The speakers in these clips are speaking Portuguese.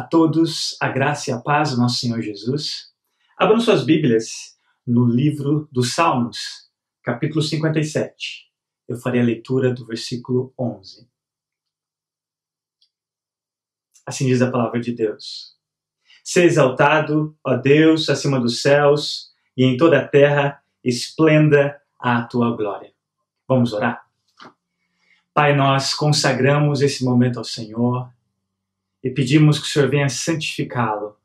todos, a graça e a paz do nosso Senhor Jesus. Abram suas Bíblias no livro dos Salmos, capítulo 57. Eu farei a leitura do versículo 11. Assim diz a palavra de Deus. Seja exaltado, ó Deus, acima dos céus, e em toda a terra esplenda a tua glória. Vamos orar? Pai, nós consagramos esse momento ao Senhor e pedimos que o Senhor venha santificá-lo.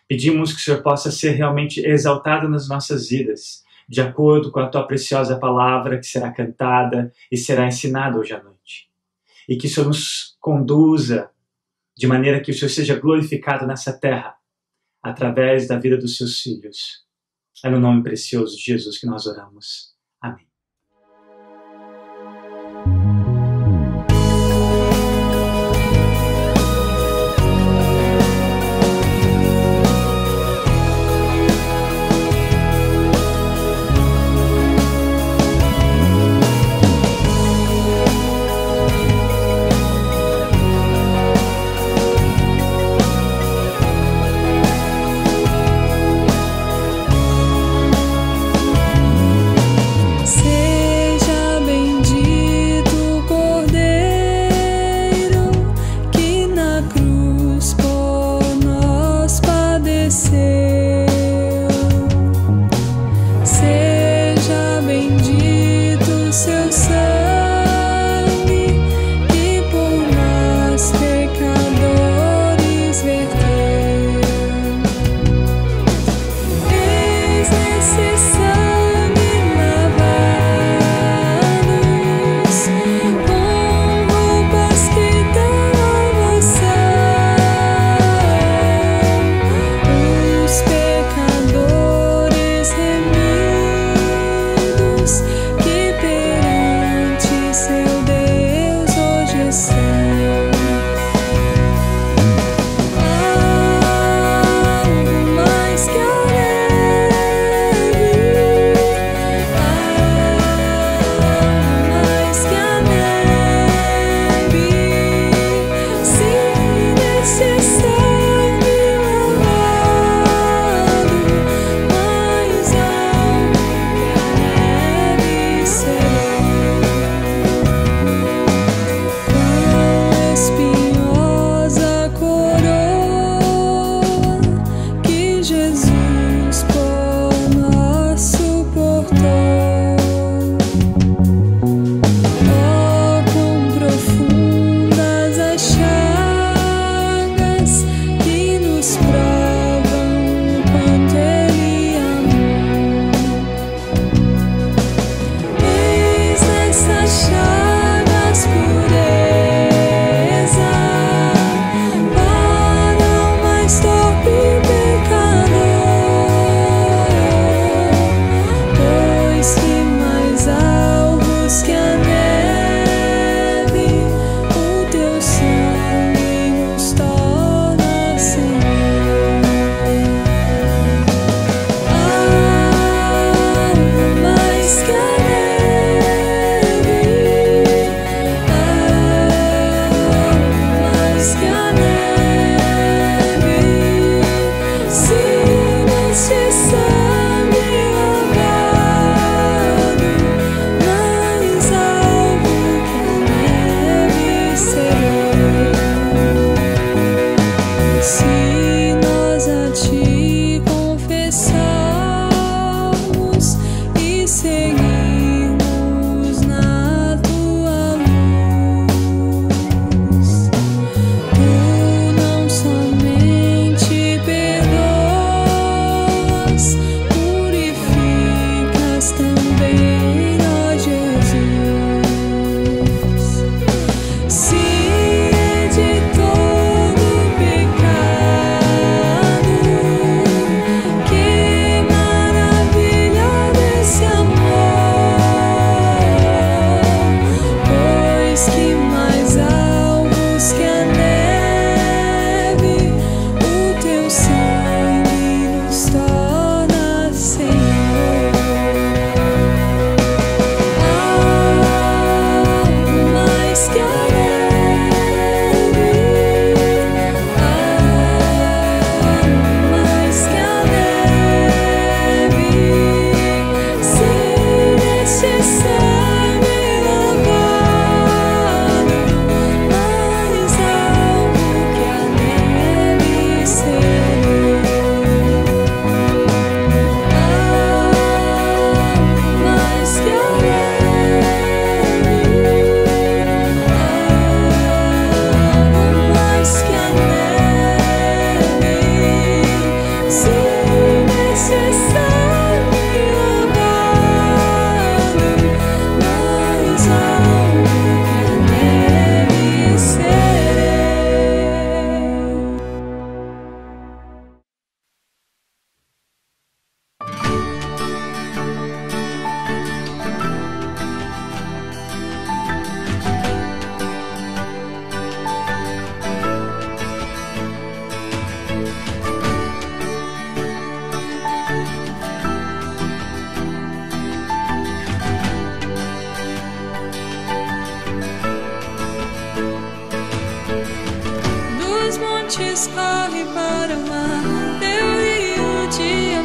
Pedimos que o Senhor possa ser realmente exaltado nas nossas vidas, de acordo com a tua preciosa palavra que será cantada e será ensinada hoje à noite. E que o Senhor nos conduza de maneira que o Senhor seja glorificado nessa terra, através da vida dos seus filhos. É no nome precioso de Jesus que nós oramos. Amém.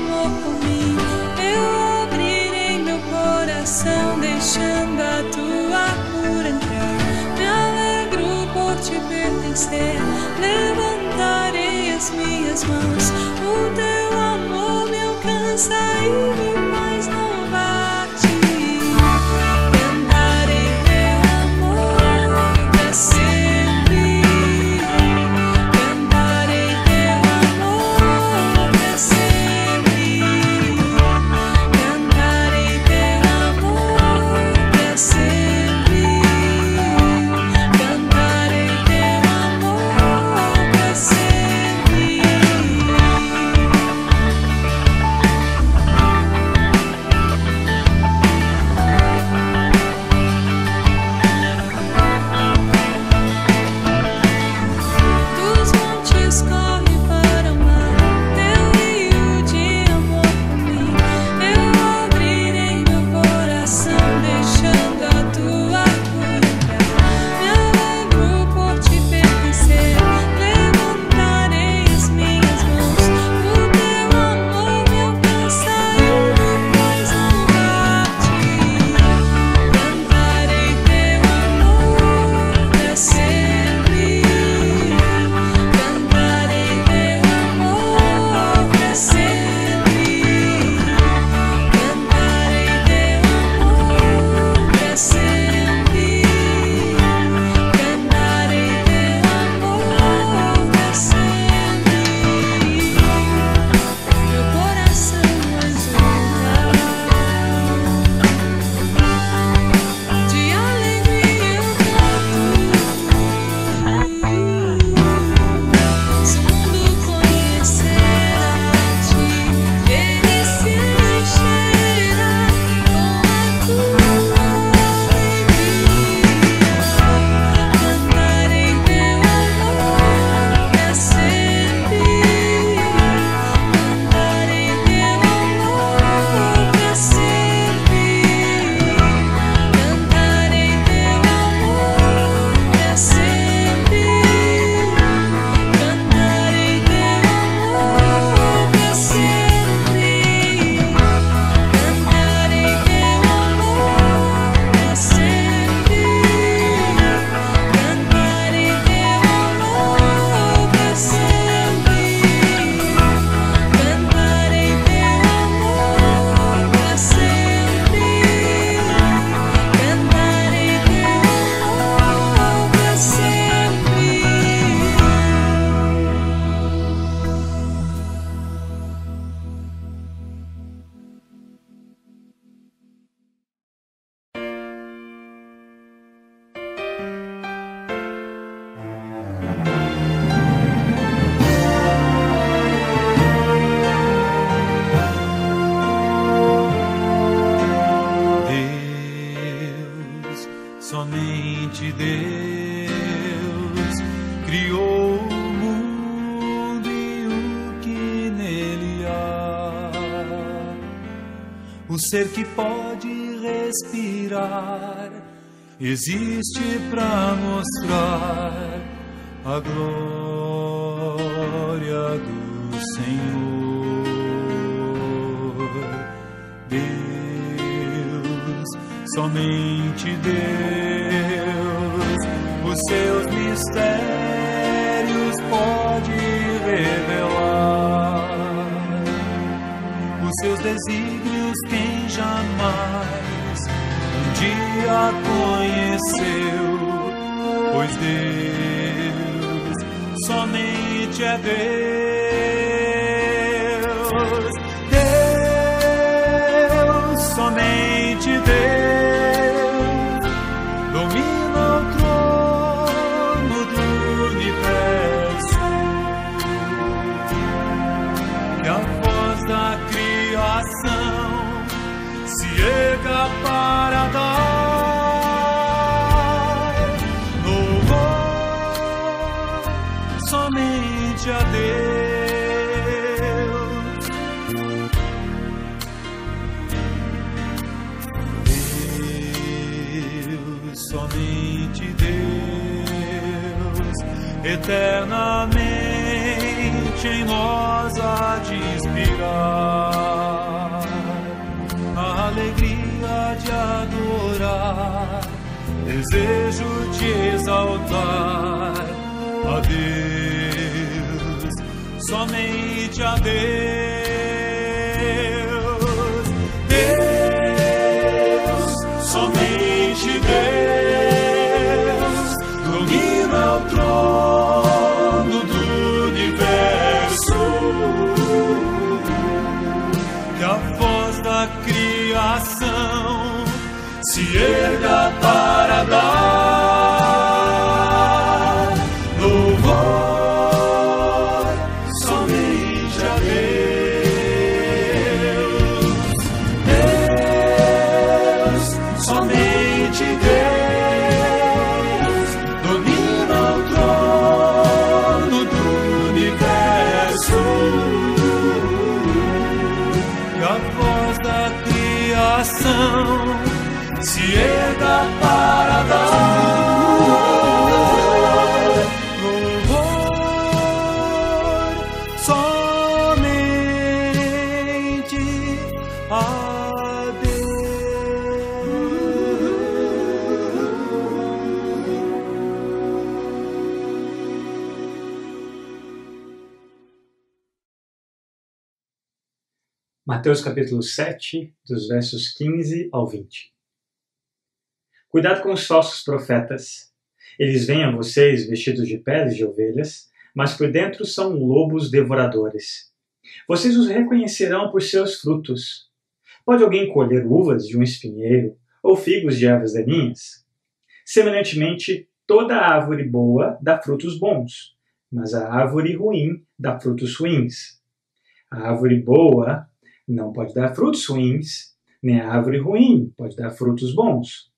amor por mim. Eu abrirei meu coração, deixando a tua cura entrar. Me alegro por te pertencer, levantarei as minhas mãos. O teu amor me alcança e me faz louvar-te. Cantarei teu amor pra sempre. Cantarei teu amor pra sempre. Cantarei teu amor pra sempre. Cantarei teu amor pra sempre. Dos montes corre para o mar, teu rio de amor por mim. Eu abrirei meu coração, deixando a tua cura entrar. Me alegro por te pertencer, levantarei as minhas mãos. O teu amor me alcança e me faz louvar-te. Cantarei teu amor pra sempre. Cantarei teu amor pra sempre. Cantarei teu amor pra sempre. Cantarei teu amor pra sempre. Meu coração exulta, de alegria eu canto. Se o mundo conhecer a ti, ele se encherá com a tua alegria. Cantarei teu amor pra sempre. Cantarei teu amor pra sempre. Cantarei teu amor pra sempre. Cantarei teu amor pra sempre. Cantarei teu amor pra sempre. Cantarei teu amor pra sempre. Cantarei teu amor pra sempre. Cantarei teu amor pra sempre. Deus, somente Deus, criou o mundo e o que nele há. O ser que pode respirar existe para mostrar a glória do Senhor. Deus, somente Deus, os seus mistérios pode revelar. Os seus desígnios quem jamais um dia conheceu, pois Deus somente é Deus. Deus, somente Deus, domina o trono do universo. Que a voz da criação se erga para dar louvor somente a Deus. Deus, somente Deus, eternamente em nós há de inspirar desejo te exaltar, a Deus, somente a Deus, Deus, somente Deus, domina o trono do universo, que a voz da criação se erga para dar louvor somente a Deus, Deus, somente Deus, domina o trono do universo, e a voz da criação se erga para dar louvor somente a Mateus capítulo 7, dos versos 15 ao 20. Cuidado com os falsos profetas. Eles vêm a vocês vestidos de peles de ovelhas, mas por dentro são lobos devoradores. Vocês os reconhecerão por seus frutos. Pode alguém colher uvas de um espinheiro ou figos de ervas daninhas? Semelhantemente, toda árvore boa dá frutos bons, mas a árvore ruim dá frutos ruins. A árvore boa não pode dar frutos ruins, nem a árvore ruim pode dar frutos bons.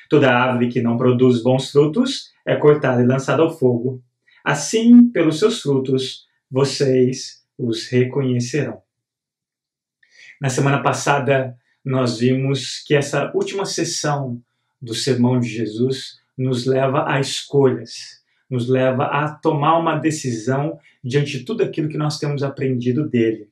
Toda árvore que não produz bons frutos é cortada e lançada ao fogo. Assim, pelos seus frutos, vocês os reconhecerão. Na semana passada, nós vimos que essa última sessão do Sermão de Jesus nos leva a escolhas, nos leva a tomar uma decisão diante de tudo aquilo que nós temos aprendido dele.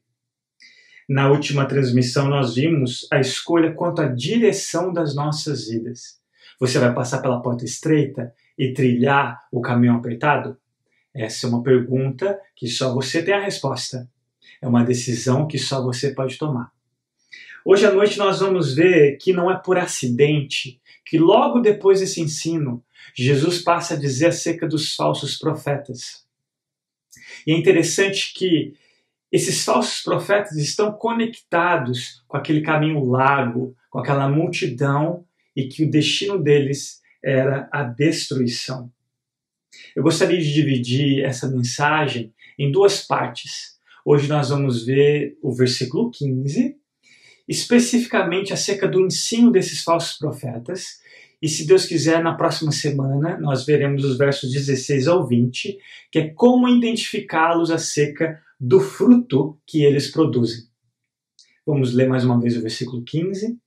Na última transmissão, nós vimos a escolha quanto à direção das nossas vidas. Você vai passar pela porta estreita e trilhar o caminho apertado? Essa é uma pergunta que só você tem a resposta. É uma decisão que só você pode tomar. Hoje à noite nós vamos ver que não é por acidente que logo depois desse ensino, Jesus passa a dizer acerca dos falsos profetas. E é interessante que esses falsos profetas estão conectados com aquele caminho largo, com aquela multidão, e que o destino deles era a destruição. Eu gostaria de dividir essa mensagem em duas partes. Hoje nós vamos ver o versículo 15, especificamente acerca do ensino desses falsos profetas, e se Deus quiser, na próxima semana, nós veremos os versos 16 ao 20, que é como identificá-los acerca do fruto que eles produzem. Vamos ler mais uma vez o versículo 15.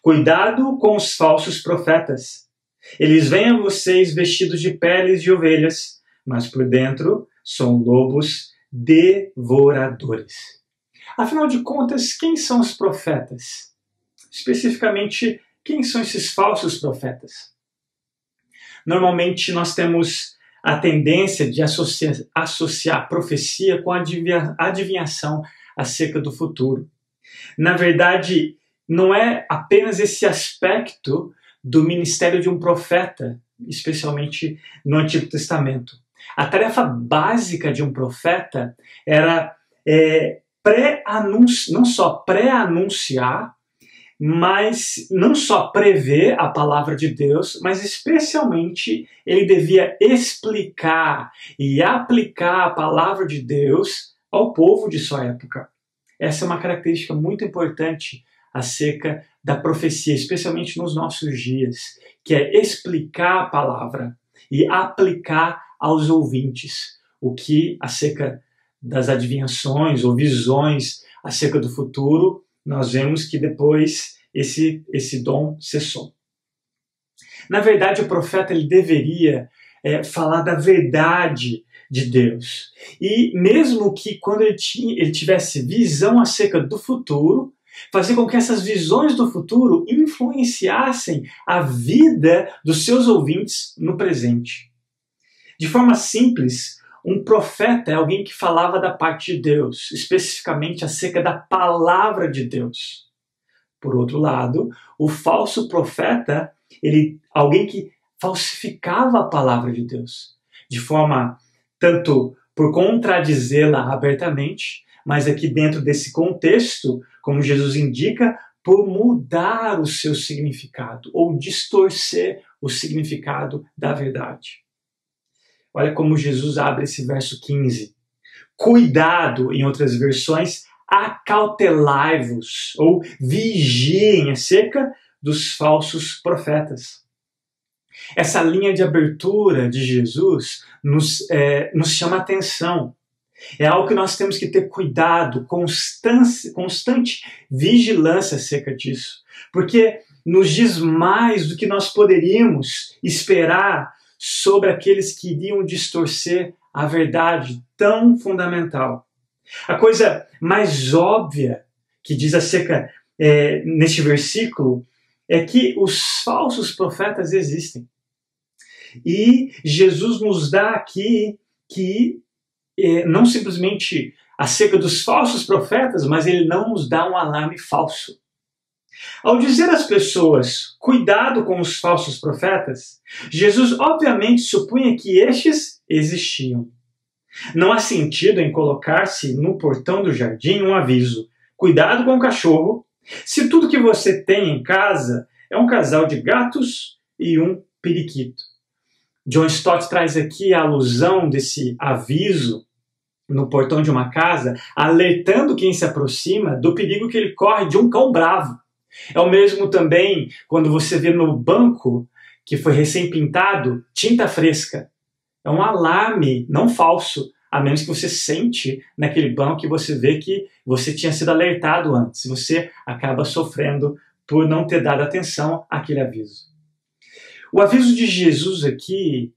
Cuidado com os falsos profetas. Eles vêm a vocês vestidos de peles de ovelhas, mas por dentro são lobos devoradores. Afinal de contas, quem são os profetas? Especificamente, quem são esses falsos profetas? Normalmente nós temos a tendência de associar profecia com adivinhação acerca do futuro. Na verdade, não é apenas esse aspecto do ministério de um profeta, especialmente no Antigo Testamento. A tarefa básica de um profeta era não só pré-anunciar, mas não só prever a palavra de Deus, mas especialmente ele devia explicar e aplicar a palavra de Deus ao povo de sua época. Essa é uma característica muito importante acerca da profecia, especialmente nos nossos dias, que é explicar a palavra e aplicar aos ouvintes o que acerca das adivinhações ou visões acerca do futuro, nós vemos que depois esse dom cessou. Na verdade, o profeta ele deveria falar da verdade de Deus. E mesmo que quando ele tivesse visão acerca do futuro, fazer com que essas visões do futuro influenciassem a vida dos seus ouvintes no presente. De forma simples, um profeta é alguém que falava da parte de Deus, especificamente acerca da palavra de Deus. Por outro lado, o falso profeta, alguém que falsificava a palavra de Deus, de forma tanto por contradizê-la abertamente, mas aqui dentro desse contexto, como Jesus indica, por mudar o seu significado ou distorcer o significado da verdade. Olha como Jesus abre esse verso 15. Cuidado, em outras versões, acautelai-vos ou vigiem acerca dos falsos profetas. Essa linha de abertura de Jesus nos chama a atenção. É algo que nós temos que ter cuidado, constante vigilância acerca disso. Porque nos diz mais do que nós poderíamos esperar sobre aqueles que iriam distorcer a verdade tão fundamental. A coisa mais óbvia que diz acerca neste versículo é que os falsos profetas existem. E Jesus nos dá aqui que não simplesmente acerca dos falsos profetas, mas ele não nos dá um alarme falso. Ao dizer às pessoas, cuidado com os falsos profetas, Jesus obviamente supunha que estes existiam. Não há sentido em colocar-se no portão do jardim um aviso, cuidado com o cachorro, se tudo que você tem em casa é um casal de gatos e um periquito. John Stott traz aqui a alusão desse aviso no portão de uma casa, alertando quem se aproxima do perigo que ele corre de um cão bravo. É o mesmo também quando você vê no banco que foi recém-pintado tinta fresca. É um alarme não falso, a menos que você sente naquele banco que você vê que você tinha sido alertado antes. Você acaba sofrendo por não ter dado atenção àquele aviso. O aviso de Jesus aqui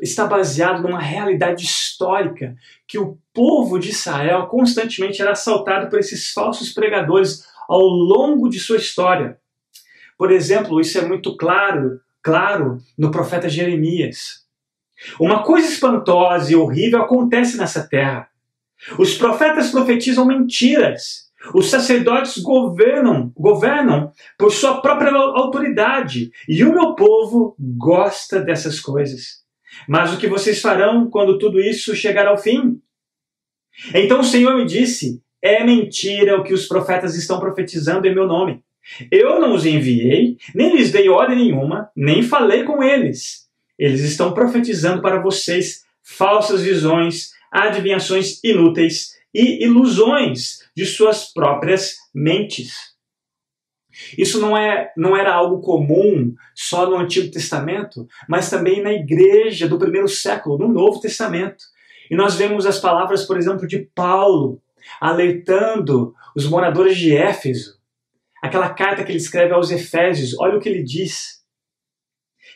está baseado numa realidade histórica que o povo de Israel constantemente era assaltado por esses falsos pregadores ao longo de sua história. Por exemplo, isso é muito claro no profeta Jeremias. Uma coisa espantosa e horrível acontece nessa terra. Os profetas profetizam mentiras. Os sacerdotes governam por sua própria autoridade. E o meu povo gosta dessas coisas. Mas o que vocês farão quando tudo isso chegar ao fim? Então o Senhor me disse, é mentira o que os profetas estão profetizando em meu nome. Eu não os enviei, nem lhes dei ordem nenhuma, nem falei com eles. Eles estão profetizando para vocês falsas visões, adivinhações inúteis e ilusões de suas próprias mentes. Isso não era algo comum só no Antigo Testamento, mas também na igreja do primeiro século, no Novo Testamento. E nós vemos as palavras, por exemplo, de Paulo, alertando os moradores de Éfeso. Aquela carta que ele escreve aos Efésios, olha o que ele diz.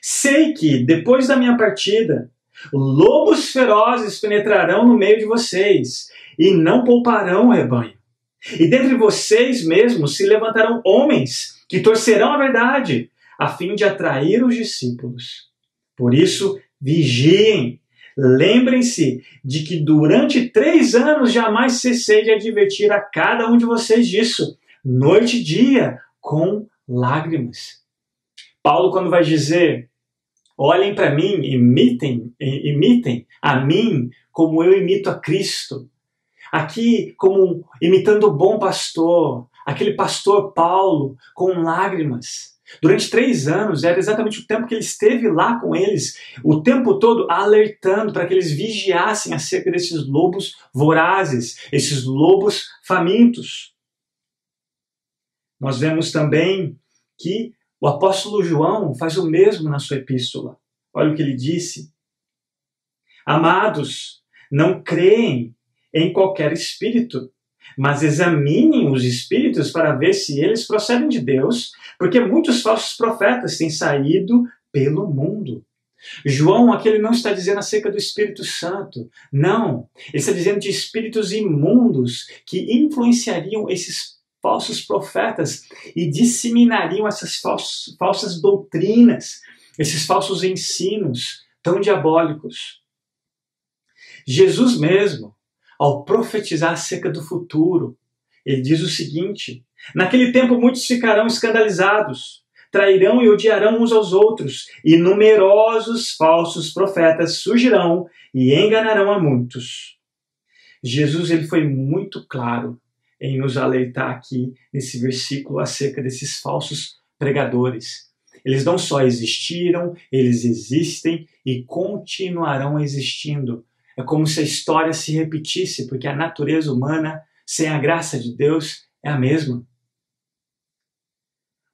Sei que, depois da minha partida, lobos ferozes penetrarão no meio de vocês e não pouparão o rebanho. E dentre vocês mesmos se levantarão homens que torcerão a verdade, a fim de atrair os discípulos. Por isso, vigiem. Lembrem-se de que durante 3 anos jamais cessei de advertir a cada um de vocês disso, noite e dia, com lágrimas. Paulo, quando vai dizer, olhem para mim, imitem a mim como eu imito a Cristo. Aqui, como imitando o bom pastor, aquele pastor Paulo, com lágrimas. Durante 3 anos, era exatamente o tempo que ele esteve lá com eles, o tempo todo alertando para que eles vigiassem acerca desses lobos vorazes, esses lobos famintos. Nós vemos também que o apóstolo João faz o mesmo na sua epístola. Olha o que ele disse. Amados, não creem em qualquer espírito, mas examinem os espíritos para ver se eles procedem de Deus, porque muitos falsos profetas têm saído pelo mundo. João aqui ele não está dizendo acerca do Espírito Santo, não. Ele está dizendo de espíritos imundos que influenciariam esses falsos profetas e disseminariam essas falsas doutrinas, esses falsos ensinos tão diabólicos. Jesus mesmo, ao profetizar acerca do futuro, ele diz o seguinte: naquele tempo muitos ficarão escandalizados, trairão e odiarão uns aos outros, e numerosos falsos profetas surgirão e enganarão a muitos. Jesus ele foi muito claro em nos alertar aqui nesse versículo acerca desses falsos pregadores. Eles não só existiram, eles existem e continuarão existindo. É como se a história se repetisse, porque a natureza humana, sem a graça de Deus, é a mesma.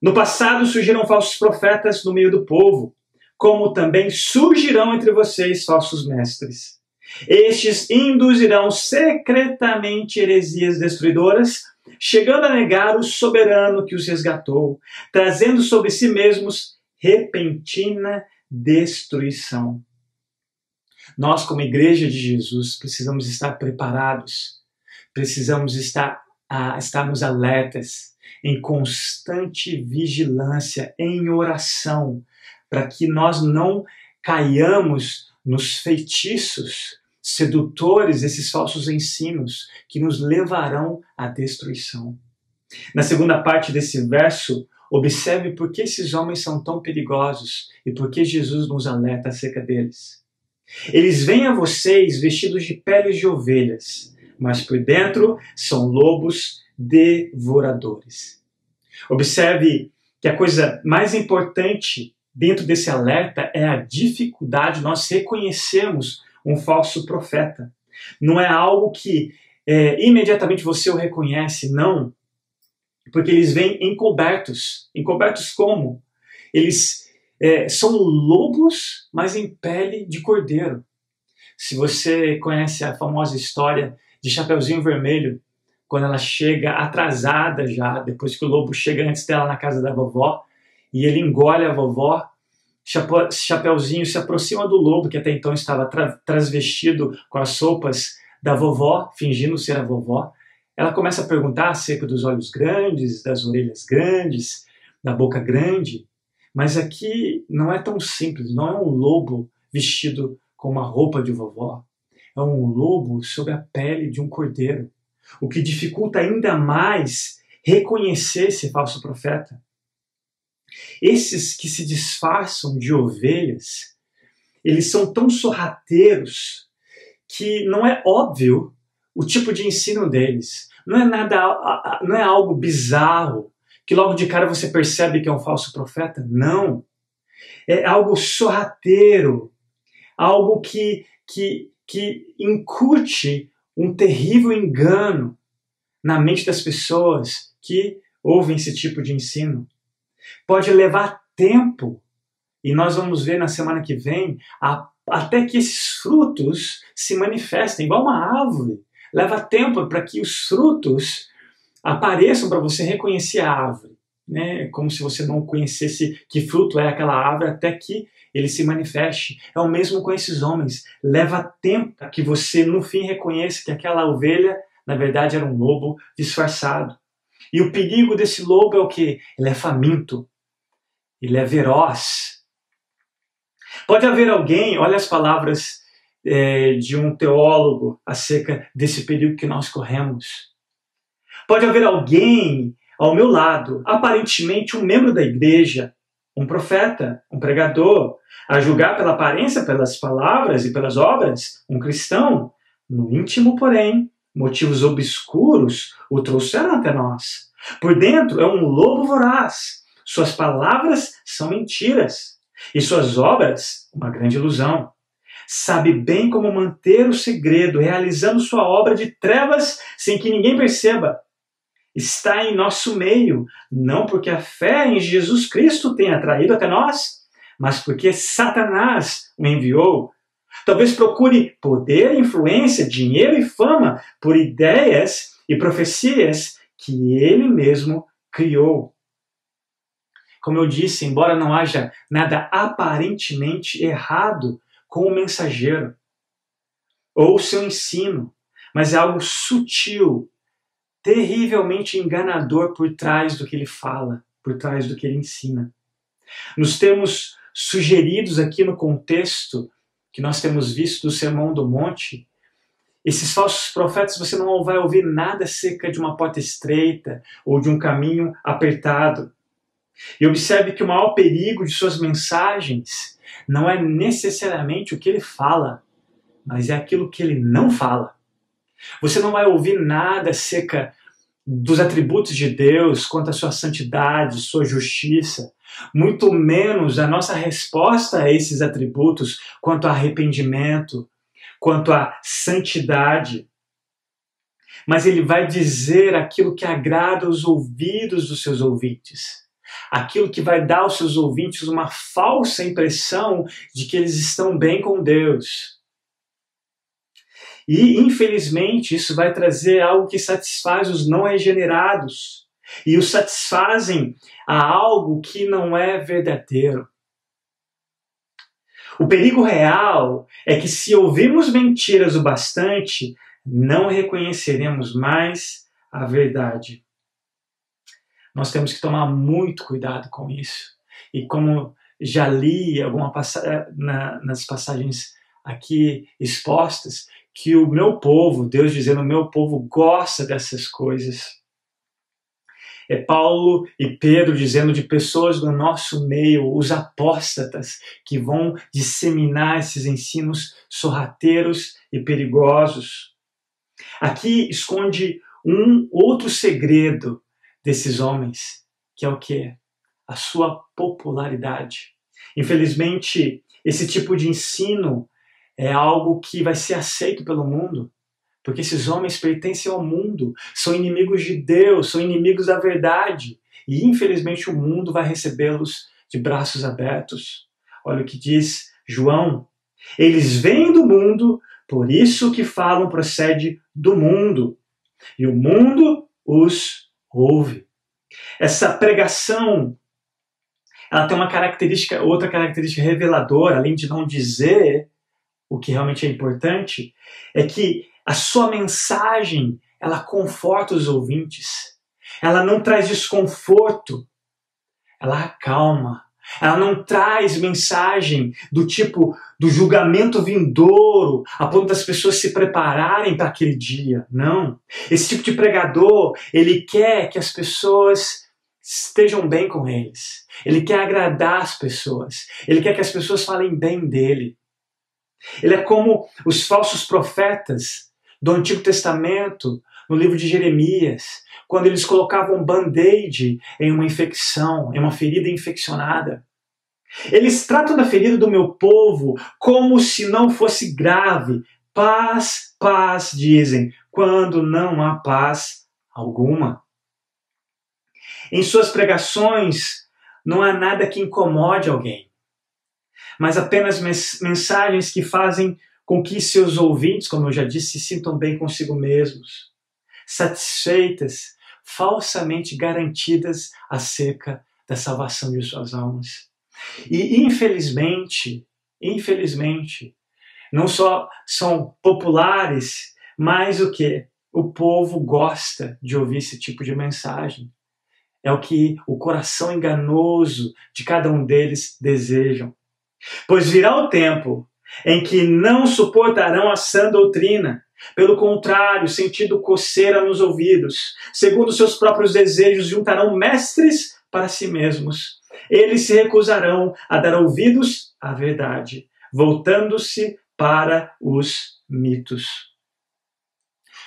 No passado surgiram falsos profetas no meio do povo, como também surgirão entre vocês falsos mestres. Estes induzirão secretamente heresias destruidoras, chegando a negar o soberano que os resgatou, trazendo sobre si mesmos repentina destruição. Nós, como Igreja de Jesus, precisamos estar preparados, precisamos estarmos alertas, em constante vigilância, em oração, para que nós não caiamos nos feitiços sedutores, esses falsos ensinos que nos levarão à destruição. Na segunda parte desse verso, observe por que esses homens são tão perigosos e por que Jesus nos alerta acerca deles. Eles vêm a vocês vestidos de peles de ovelhas, mas por dentro são lobos devoradores. Observe que a coisa mais importante dentro desse alerta é a dificuldade de nós reconhecermos um falso profeta. Não é algo que imediatamente você o reconhece, não. Porque eles vêm encobertos. Encobertos como? Eles são lobos, mas em pele de cordeiro. Se você conhece a famosa história de Chapeuzinho Vermelho, quando ela chega atrasada já, depois que o lobo chega antes dela na casa da vovó, e ele engole a vovó, Chapeuzinho se aproxima do lobo, que até então estava transvestido com as roupas da vovó, fingindo ser a vovó. Ela começa a perguntar acerca dos olhos grandes, das orelhas grandes, da boca grande. Mas aqui não é tão simples, não é um lobo vestido com uma roupa de vovó. É um lobo sob a pele de um cordeiro, o que dificulta ainda mais reconhecer esse falso profeta. Esses que se disfarçam de ovelhas, eles são tão sorrateiros que não é óbvio o tipo de ensino deles. Não é algo bizarro, que logo de cara você percebe que é um falso profeta. Não. É algo sorrateiro, algo que incute um terrível engano na mente das pessoas que ouvem esse tipo de ensino. Pode levar tempo, e nós vamos ver na semana que vem, até que esses frutos se manifestem, igual uma árvore. Leva tempo para que os frutos apareçam para você reconhecer a árvore. Né? Como se você não conhecesse que fruto é aquela árvore até que ele se manifeste. É o mesmo com esses homens. Leva tempo para que você, no fim, reconheça que aquela ovelha, na verdade, era um lobo disfarçado. E o perigo desse lobo é o quê? Ele é faminto. Ele é feroz. Pode haver alguém, olha as palavras de um teólogo acerca desse perigo que nós corremos. Pode haver alguém ao meu lado, aparentemente um membro da igreja, um profeta, um pregador, a julgar pela aparência, pelas palavras e pelas obras, um cristão. No íntimo, porém, motivos obscuros o trouxeram até nós. Por dentro é um lobo voraz. Suas palavras são mentiras e suas obras uma grande ilusão. Sabe bem como manter o segredo, realizando sua obra de trevas sem que ninguém perceba. Está em nosso meio, não porque a fé em Jesus Cristo tenha atraído até nós, mas porque Satanás o enviou. Talvez procure poder, influência, dinheiro e fama por ideias e profecias que ele mesmo criou. Como eu disse, embora não haja nada aparentemente errado com o mensageiro ou o seu ensino, mas é algo sutil terrivelmente enganador por trás do que ele fala, por trás do que ele ensina. Nos termos sugeridos aqui no contexto que nós temos visto do Sermão do Monte, esses falsos profetas, você não vai ouvir nada acerca de uma porta estreita ou de um caminho apertado. E observe que o maior perigo de suas mensagens não é necessariamente o que ele fala, mas é aquilo que ele não fala. Você não vai ouvir nada acerca dos atributos de Deus, quanto à sua santidade, sua justiça, muito menos a nossa resposta a esses atributos, quanto a arrependimento, quanto à santidade. Mas ele vai dizer aquilo que agrada aos ouvidos dos seus ouvintes. Aquilo que vai dar aos seus ouvintes uma falsa impressão de que eles estão bem com Deus. E, infelizmente, isso vai trazer algo que satisfaz os não regenerados. E os satisfazem a algo que não é verdadeiro. O perigo real é que, se ouvirmos mentiras o bastante, não reconheceremos mais a verdade. Nós temos que tomar muito cuidado com isso. E como já li nas passagens aqui expostas, que o meu povo, Deus dizendo, o meu povo gosta dessas coisas. É Paulo e Pedro dizendo de pessoas do nosso meio, os apóstatas, que vão disseminar esses ensinos sorrateiros e perigosos. Aqui esconde um outro segredo desses homens, que é o quê? A sua popularidade. Infelizmente, esse tipo de ensino é algo que vai ser aceito pelo mundo, porque esses homens pertencem ao mundo, são inimigos de Deus, são inimigos da verdade, e infelizmente o mundo vai recebê-los de braços abertos. Olha o que diz João: eles vêm do mundo, por isso o que falam procede do mundo, e o mundo os ouve. Essa pregação, ela tem outra característica reveladora, além de não dizer o que realmente é importante, é que a sua mensagem, ela conforta os ouvintes. Ela não traz desconforto, ela acalma. Ela não traz mensagem do tipo do julgamento vindouro, a ponto das pessoas se prepararem para aquele dia. Não. Esse tipo de pregador, ele quer que as pessoas estejam bem com eles. Ele quer agradar as pessoas. Ele quer que as pessoas falem bem dele. Ele é como os falsos profetas do Antigo Testamento, no livro de Jeremias, quando eles colocavam band-aid em uma infecção, em uma ferida infeccionada. Eles tratam da ferida do meu povo como se não fosse grave. Paz, paz, dizem, quando não há paz alguma. Em suas pregações, não há nada que incomode alguém, mas apenas mensagens que fazem com que seus ouvintes, como eu já disse, se sintam bem consigo mesmos, satisfeitas, falsamente garantidas acerca da salvação de suas almas. E infelizmente, não só são populares, mas o que? O povo gosta de ouvir esse tipo de mensagem. É o que o coração enganoso de cada um deles desejam. Pois virá o tempo em que não suportarão a sã doutrina. Pelo contrário, sentindo coceira nos ouvidos, segundo seus próprios desejos, juntarão mestres para si mesmos. Eles se recusarão a dar ouvidos à verdade, voltando-se para os mitos.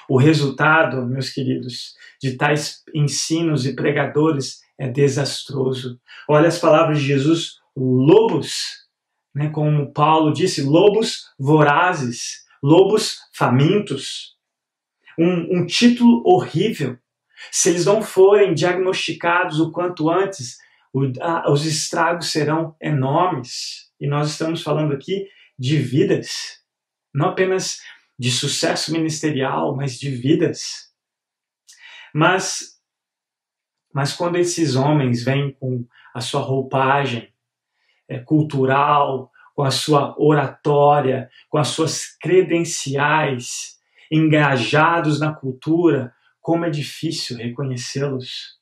O resultado, meus queridos, de tais ensinos e pregadores é desastroso. Olha as palavras de Jesus: lobos, como Paulo disse, lobos vorazes, lobos famintos. Um título horrível. Se eles não forem diagnosticados o quanto antes, os estragos serão enormes. E nós estamos falando aqui de vidas, não apenas de sucesso ministerial, mas de vidas. Mas quando esses homens vêm com a sua roupagem cultural, com a sua oratória, com as suas credenciais, engajados na cultura, como é difícil reconhecê-los.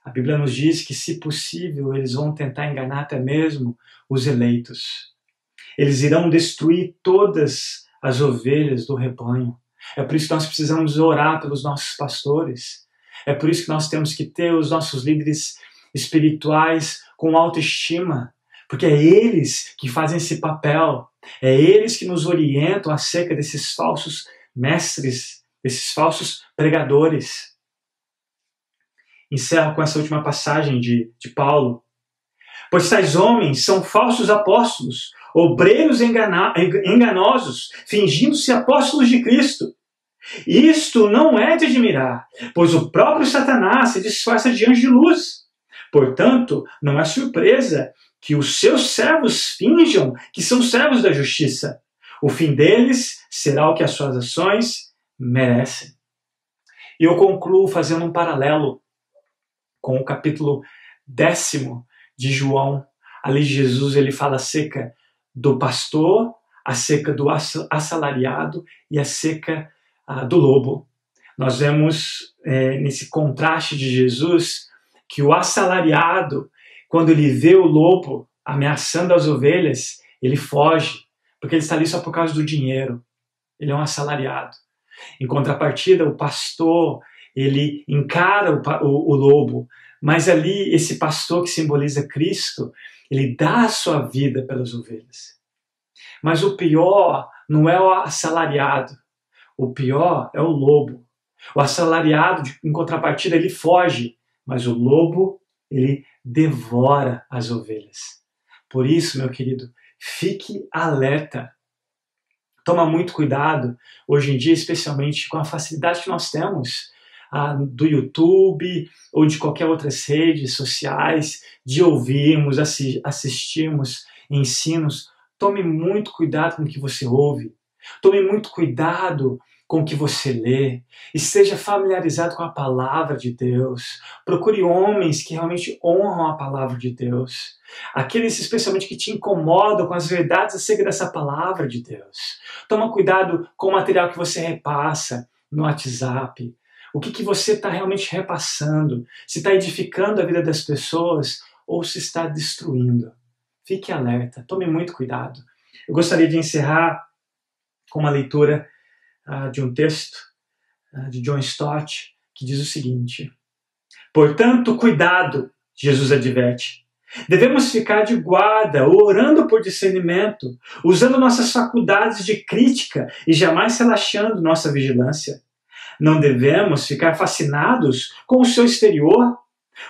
A Bíblia nos diz que, se possível, eles vão tentar enganar até mesmo os eleitos. Eles irão destruir todas as ovelhas do rebanho. É por isso que nós precisamos orar pelos nossos pastores. É por isso que nós temos que ter os nossos líderes espirituais com autoestima, porque é eles que fazem esse papel. É eles que nos orientam acerca desses falsos mestres, desses falsos pregadores. Encerro com essa última passagem de Paulo. Pois tais homens são falsos apóstolos, obreiros enganosos, fingindo-se apóstolos de Cristo. Isto não é de admirar, pois o próprio Satanás se disfarça de anjo de luz. Portanto, não é surpresa que os seus servos finjam que são servos da justiça. O fim deles será o que as suas ações merecem. E eu concluo fazendo um paralelo com o capítulo 10 de João. Ali Jesus ele fala acerca do pastor, acerca do assalariado e acerca do lobo. Nós vemos nesse contraste de Jesus que o assalariado, quando ele vê o lobo ameaçando as ovelhas, ele foge, porque ele está ali só por causa do dinheiro. Ele é um assalariado. Em contrapartida, o pastor, ele encara o lobo, mas ali esse pastor que simboliza Cristo, ele dá a sua vida pelas ovelhas. Mas o pior não é o assalariado, o pior é o lobo. O assalariado, em contrapartida, ele foge, mas o lobo, ele devora as ovelhas. Por isso, meu querido, fique alerta. Toma muito cuidado, hoje em dia, especialmente com a facilidade que nós temos do YouTube ou de qualquer outras redes sociais, de ouvirmos, assistirmos ensinos. Tome muito cuidado com o que você ouve. Tome muito cuidado com o que você lê. Esteja familiarizado com a palavra de Deus. Procure homens que realmente honram a palavra de Deus. Aqueles especialmente que te incomodam com as verdades acerca dessa palavra de Deus. Toma cuidado com o material que você repassa no WhatsApp. O que você está realmente repassando? Se está edificando a vida das pessoas ou se está destruindo. Fique alerta, tome muito cuidado. Eu gostaria de encerrar com uma leitura de um texto de John Stott, que diz o seguinte: portanto, cuidado, Jesus adverte. Devemos ficar de guarda, orando por discernimento, usando nossas faculdades de crítica e jamais relaxando nossa vigilância. Não devemos ficar fascinados com o seu exterior,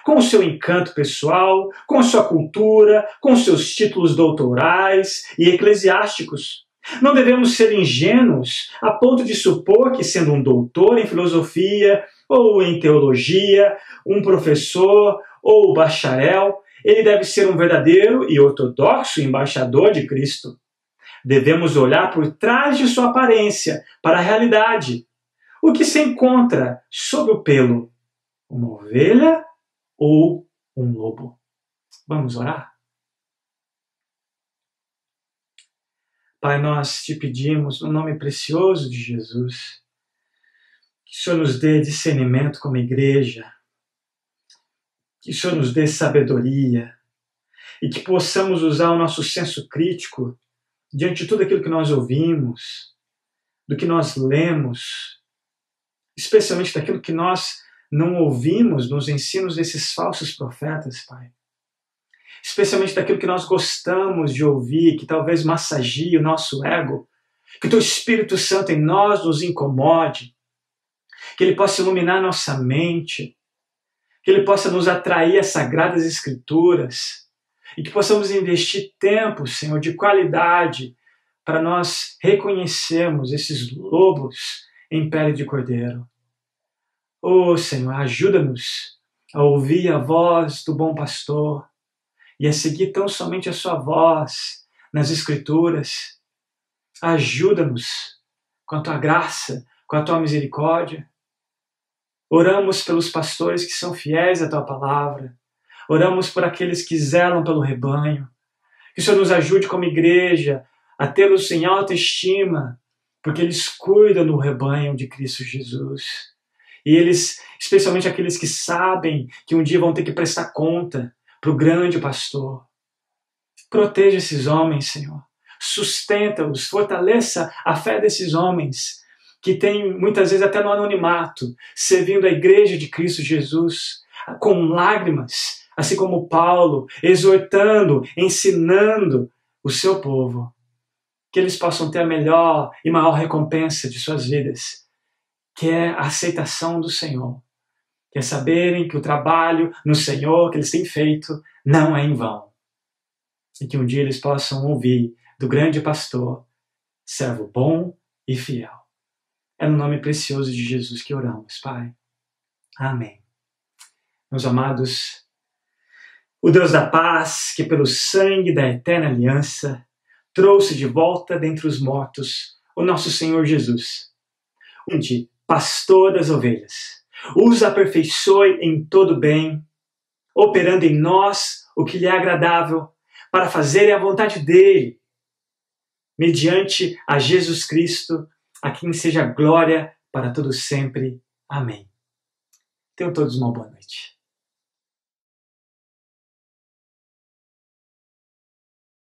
com o seu encanto pessoal, com a sua cultura, com seus títulos doutorais e eclesiásticos. Não devemos ser ingênuos a ponto de supor que, sendo um doutor em filosofia ou em teologia, um professor ou bacharel, ele deve ser um verdadeiro e ortodoxo embaixador de Cristo. Devemos olhar por trás de sua aparência para a realidade. O que se encontra sob o pelo? Uma ovelha ou um lobo? Vamos orar? Pai, nós te pedimos, no nome precioso de Jesus, que o Senhor nos dê discernimento como igreja, que o Senhor nos dê sabedoria e que possamos usar o nosso senso crítico diante de tudo aquilo que nós ouvimos, do que nós lemos, especialmente daquilo que nós não ouvimos nos ensinos desses falsos profetas, Pai. Especialmente daquilo que nós gostamos de ouvir, que talvez massagie o nosso ego, que o Teu Espírito Santo em nós nos incomode, que Ele possa iluminar nossa mente, que Ele possa nos atrair às Sagradas Escrituras e que possamos investir tempo, Senhor, de qualidade para nós reconhecermos esses lobos em pele de cordeiro. Oh, Senhor, ajuda-nos a ouvir a voz do bom pastor e a seguir tão somente a sua voz nas Escrituras. Ajuda-nos com a Tua graça, com a Tua misericórdia. Oramos pelos pastores que são fiéis à Tua palavra. Oramos por aqueles que zelam pelo rebanho. Que o Senhor nos ajude como igreja a tê-los em alta estima, porque eles cuidam do rebanho de Cristo Jesus. E eles, especialmente aqueles que sabem que um dia vão ter que prestar conta para o grande pastor. Proteja esses homens, Senhor. Sustenta-os, fortaleça a fé desses homens que têm muitas vezes até no anonimato, servindo a igreja de Cristo Jesus, com lágrimas, assim como Paulo, exortando, ensinando o seu povo. Que eles possam ter a melhor e maior recompensa de suas vidas, que é a aceitação do Senhor. Que é saberem que o trabalho no Senhor que eles têm feito não é em vão. E que um dia eles possam ouvir do grande pastor, servo bom e fiel. É no nome precioso de Jesus que oramos, Pai. Amém. Meus amados, o Deus da paz, que pelo sangue da eterna aliança trouxe de volta dentre os mortos o nosso Senhor Jesus, onde pastor das ovelhas, os aperfeiçoe em todo bem, operando em nós o que lhe é agradável, para fazerem a vontade dele, mediante a Jesus Cristo, a quem seja glória para todos sempre. Amém. Tenham todos uma boa noite.